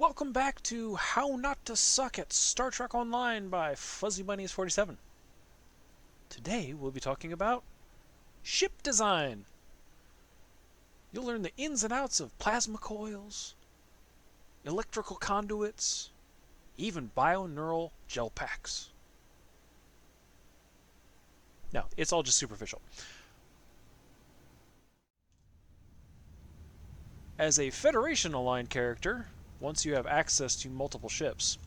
Welcome back to How Not to Suck at Star Trek Online by Fuzzy Bunnies 47. Today we'll be talking about ship design. You'll learn the ins and outs of plasma coils, electrical conduits, even bioneural gel packs. Now, it's all just superficial. As a Federation-aligned character, once you have access to multiple ships,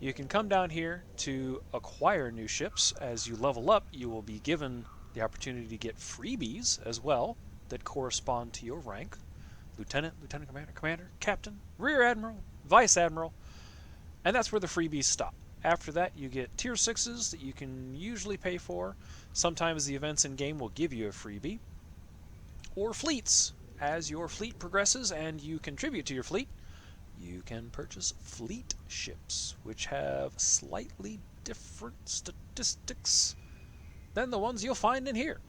you can come down here to acquire new ships. As you level up, you will be given the opportunity to get freebies as well that correspond to your rank. Lieutenant, Lieutenant Commander, Commander, Captain, Rear Admiral, Vice Admiral, and that's where the freebies stop. After that, you get Tier 6s that you can usually pay for. Sometimes the events in-game will give you a freebie. Or fleets. As your fleet progresses and you contribute to your fleet, you can purchase fleet ships, which have slightly different statistics than the ones you'll find in here.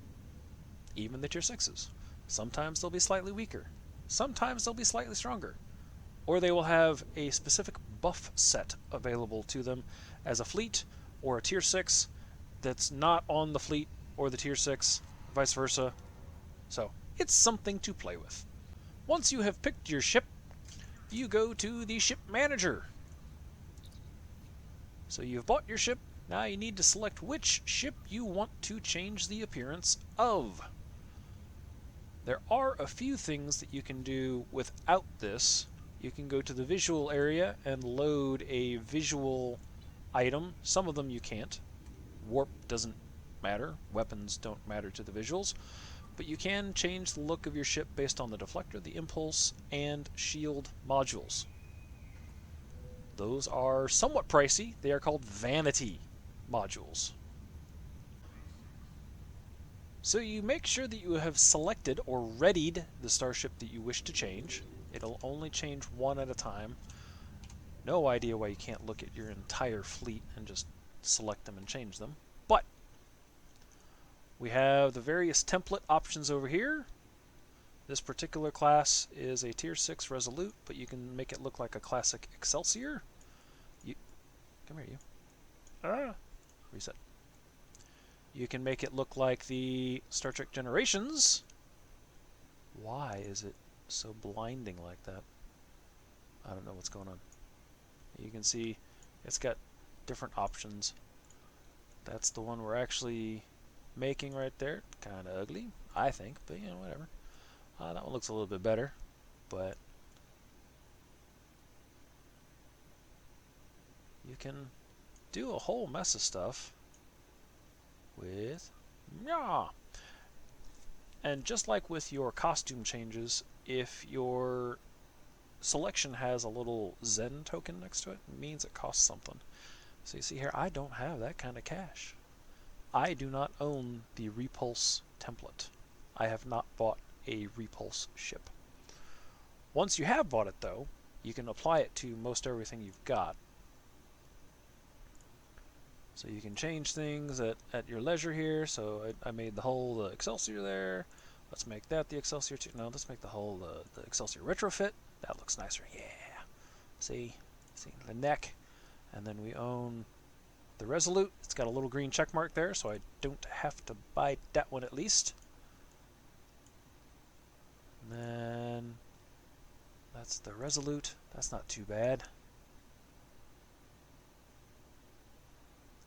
Even the Tier 6s. Sometimes they'll be slightly weaker. Sometimes they'll be slightly stronger. Or they will have a specific buff set available to them as a fleet or a Tier 6 that's not on the fleet or the Tier 6, vice versa. So, it's something to play with. Once you have picked your ship, you go to the ship manager. So you've bought your ship, now you need to select which ship you want to change the appearance of. There are a few things that you can do without this. You can go to the visual area and load a visual item. Some of them you can't. Warp doesn't matter. Weapons don't matter to the visuals. But you can change the look of your ship based on the deflector, the impulse, and shield modules. Those are somewhat pricey. They are called vanity modules. So you make sure that you have selected or readied the starship that you wish to change. It'll only change one at a time. No idea why you can't look at your entire fleet and just select them and change them. But we have the various template options over here. This particular class is a Tier 6 Resolute, but you can make it look like a classic Excelsior. Come here, you. Reset. You can make it look like the Star Trek Generations. Why is it so blinding like that? I don't know what's going on. You can see it's got different options. That's the one we're actually making right there. Kind of ugly, I think, but you know, whatever. That one looks a little bit better, but you can do a whole mess of stuff with And just like with your costume changes, if your selection has a little Zen token next to it, it means it costs something. So you see here, I don't have that kind of cash. I do not own the Repulse template. I have not bought a Repulse ship. Once you have bought it, though, you can apply it to most everything you've got. So you can change things at your leisure here. So I made the whole Excelsior there. Let's make that the Excelsior too. No, let's make the whole the Excelsior retrofit. That looks nicer. Yeah. See the neck, and then we own the Resolute. It's got a little green check mark there, so I don't have to buy that one at least. And then that's the Resolute. That's not too bad.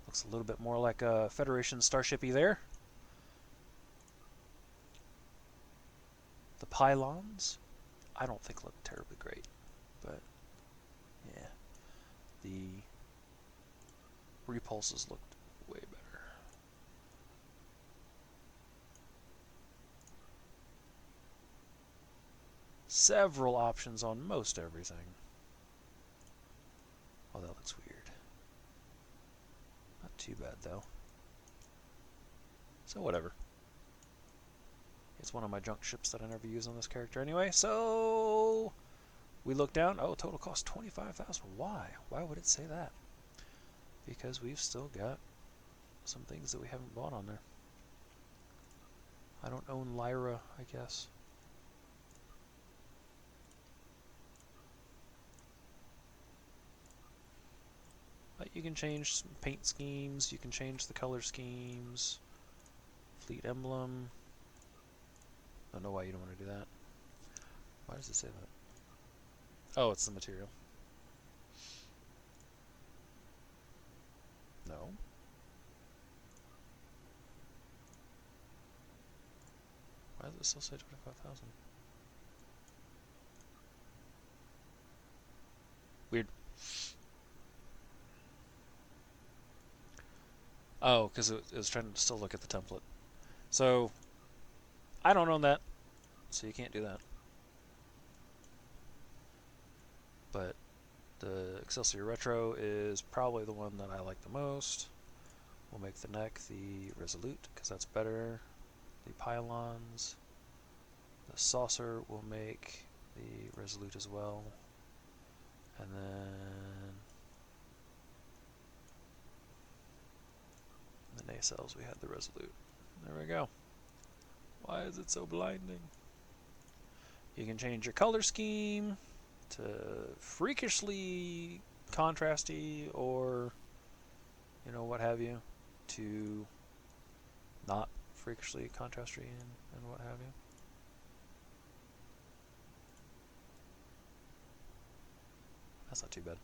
Looks a little bit more like a Federation starshipy there. The pylons, I don't think look terribly great, but yeah, the repulses looked way better. Several options on most everything. Oh, that looks weird. Not too bad though. So whatever. It's one of my junk ships that I never use on this character anyway. So we look down. Oh, total cost 25,000. Why? Why would it say that? Because we've still got some things that we haven't bought on there. I don't own Lyra, I guess. You can change some paint schemes, you can change the color schemes, fleet emblem. I don't know why you don't want to do that. Why does it say that? Oh, it's the material. No. Why does it still say 25,000? Weird. Oh, because it was trying to still look at the template. So, I don't own that, so you can't do that. But the Excelsior Retro is probably the one that I like the most. We'll make the neck the Resolute, because that's better. The pylons, the saucer will make the Resolute as well. And then the nacelles, we had the Resolute. There we go. Why is it so blinding? You can change your color scheme to freakishly contrasty, or you know, what have you, to not freakishly contrasty and what have you. That's not too bad.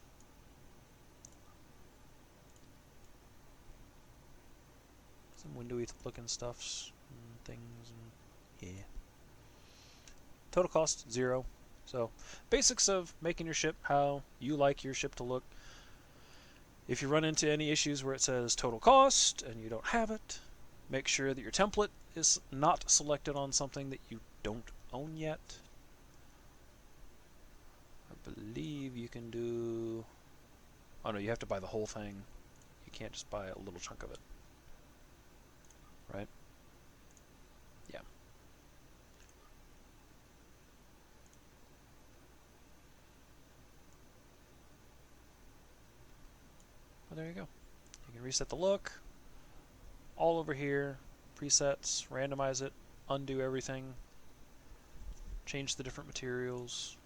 Some windowy looking stuffs and things, and yeah. Total cost 0. So, basics of making your ship how you like your ship to look. If you run into any issues where it says total cost and you don't have it, make sure that your template is not selected on something that you don't own yet. I believe you can do... Oh no, you have to buy the whole thing. You can't just buy a little chunk of it. Right? Yeah. Well, there you go. You can reset the look. All over here. Presets. Randomize it. Undo everything. Change the different materials.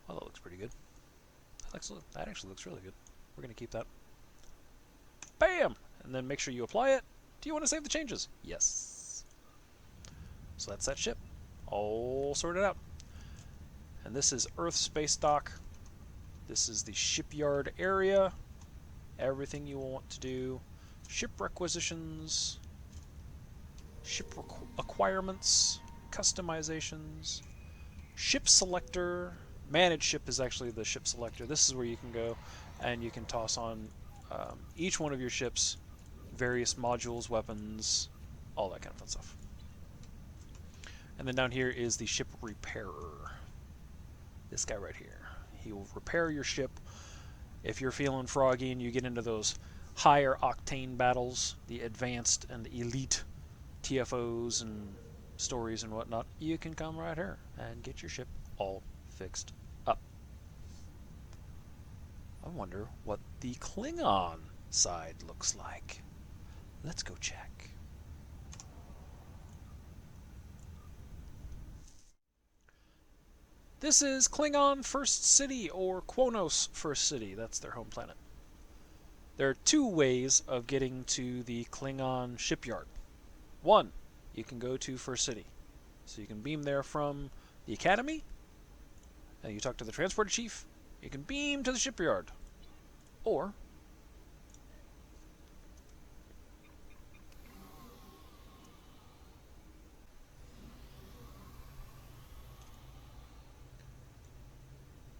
Well, that looks pretty good. That actually looks really good. We're going to keep that. Bam! And then make sure you apply it. Do you want to save the changes? Yes. So that's that ship. All sorted out. And this is Earth Space Dock. This is the shipyard area. Everything you will want to do. Ship requisitions. Ship acquirements. Customizations. Ship selector. Manage ship is actually the ship selector. This is where you can go and you can toss on each one of your ships, various modules, weapons, all that kind of fun stuff. And then down here is the ship repairer. This guy right here. He will repair your ship. If you're feeling froggy and you get into those higher octane battles, the advanced and elite TFOs and stories and whatnot, you can come right here and get your ship all fixed up. I wonder what the Klingon side looks like. Let's go check. This is Klingon First City, or Quonos First City. That's their home planet. There are 2 ways of getting to the Klingon shipyard. 1, you can go to First City. So you can beam there from the Academy, and you talk to the transporter chief. You can beam to the shipyard. Or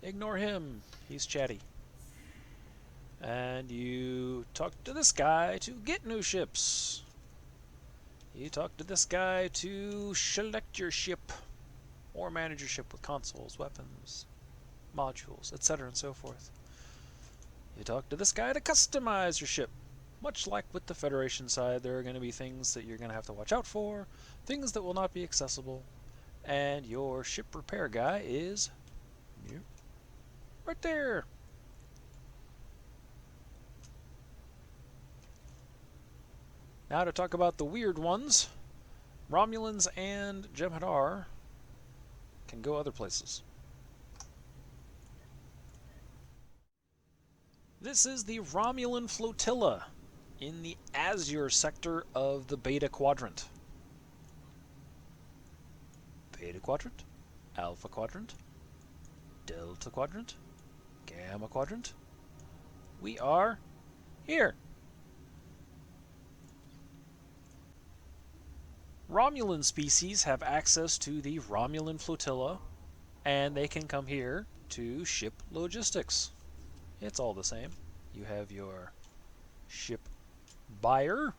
ignore him. He's chatty. And you talk to this guy to get new ships. You talk to this guy to select your ship or manage your ship with consoles, weapons, modules, etc. and so forth. You talk to this guy to customize your ship. Much like with the Federation side, there are going to be things that you're going to have to watch out for, things that will not be accessible, and your ship repair guy is right there. Now to talk about the weird ones. Romulans and Jem'Hadar can go other places. This is the Romulan Flotilla in the Azure sector of the Beta Quadrant. Beta Quadrant, Alpha Quadrant, Delta Quadrant, Gamma Quadrant. We are here. Romulan species have access to the Romulan Flotilla, and they can come here to ship logistics. It's all the same. You have your ship buyer,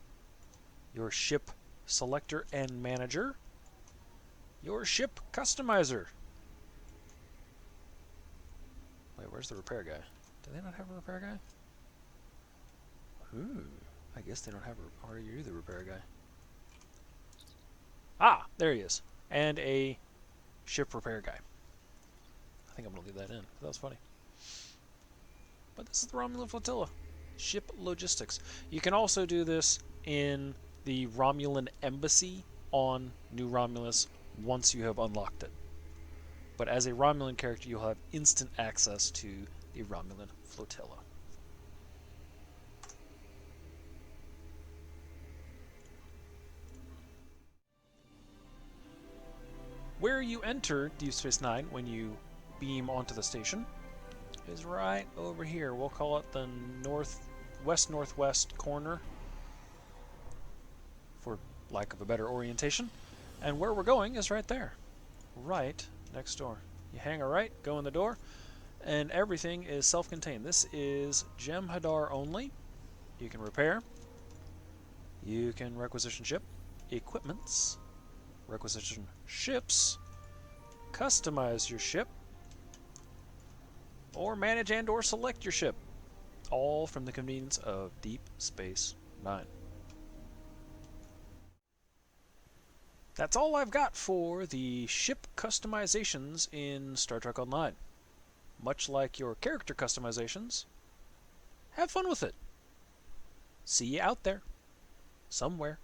your ship selector and manager, your ship customizer. Wait, where's the repair guy? Do they not have a repair guy? Ooh, I guess they don't have a... Or are you the repair guy? Ah, there he is. And a ship repair guy. I think I'm going to leave that in. That was funny. But this is the Romulan Flotilla. Ship logistics. You can also do this in the Romulan Embassy on New Romulus once you have unlocked it. But as a Romulan character, you'll have instant access to the Romulan Flotilla. Where you enter Deep Space Nine when you beam onto the station is right over here. We'll call it the northwest corner, for lack of a better orientation. And where we're going is right there, right next door. You hang a right, go in the door, and everything is self-contained. This is Jem'Hadar only. You can repair, you can requisition ship, equipments, requisition ships, customize your ship, or manage and or select your ship, all from the convenience of Deep Space Nine. That's all I've got for the ship customizations in Star Trek Online. Much like your character customizations, have fun with it. See you out there, somewhere.